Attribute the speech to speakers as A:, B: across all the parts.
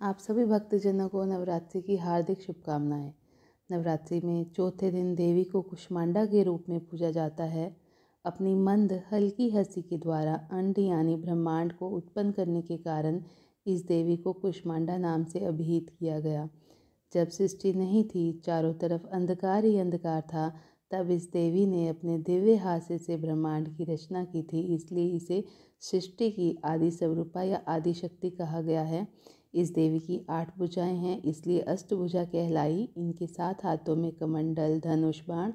A: आप सभी भक्तजनों को नवरात्रि की हार्दिक शुभकामनाएं। नवरात्रि में चौथे दिन देवी को कुष्मांडा के रूप में पूजा जाता है। अपनी मंद हल्की हंसी के द्वारा अंड यानी ब्रह्मांड को उत्पन्न करने के कारण इस देवी को कुष्मांडा नाम से अभिहित किया गया। जब सृष्टि नहीं थी, चारों तरफ अंधकार ही अंधकार था, तब इस देवी ने अपने दिव्य हास्य से ब्रह्मांड की रचना की थी। इसलिए इसे सृष्टि की आदि स्वरूपा या आदि शक्ति कहा गया है। इस देवी की 8 भुजाएं हैं, इसलिए अष्टभुजा कहलाई। इनके 7 हाथों में कमंडल, धनुष बाण,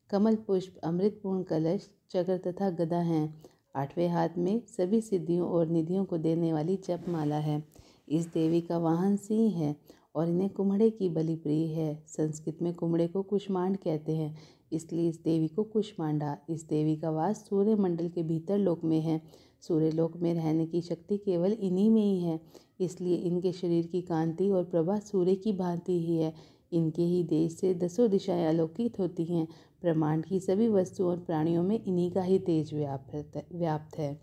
A: कमल पुष्प, अमृतपूर्ण कलश, चक्र तथा गदा हैं। 8वें हाथ में सभी सिद्धियों और निधियों को देने वाली जपमाला है। इस देवी का वाहन सिंह है और इन्हें कुम्हड़े की बलि प्रिय है। संस्कृत में कुम्हड़े को कुष्मांड कहते हैं, इसलिए इस देवी को कुष्मांडा। इस देवी का वास सूर्य मंडल के भीतर लोक में है। सूर्य लोक में रहने की शक्ति केवल इन्हीं में ही है, इसलिए इनके शरीर की कांति और प्रभा सूर्य की भांति ही है। इनके ही देश से 10 दिशाएं आलोकित होती हैं। ब्रह्मांड की सभी वस्तुओं और प्राणियों में इन्हीं का ही तेज व्याप्त है।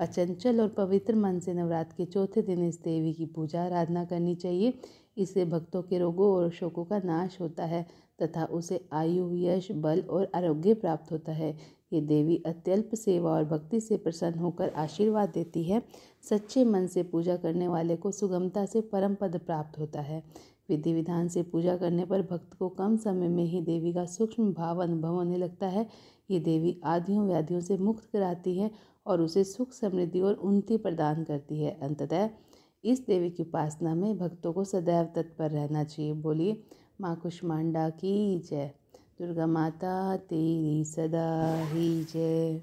A: अचंचल और पवित्र मन से नवरात्र के चौथे दिन इस देवी की पूजा आराधना करनी चाहिए। इससे भक्तों के रोगों और शोकों का नाश होता है तथा उसे आयु, यश, बल और आरोग्य प्राप्त होता है। ये देवी अत्यल्प सेवा और भक्ति से प्रसन्न होकर आशीर्वाद देती है। सच्चे मन से पूजा करने वाले को सुगमता से परम पद प्राप्त होता है। विधि विधान से पूजा करने पर भक्त को कम समय में ही देवी का सूक्ष्म भाव अनुभव होने लगता है। ये देवी आदियों व्याधियों से मुक्त कराती है और उसे सुख, समृद्धि और उन्नति प्रदान करती है। अंततः इस देवी की उपासना में भक्तों को सदैव तत्पर रहना चाहिए। बोलिए माँ कुष्मांडा की जय। दुर्गा माता तेरी सदा ही जय।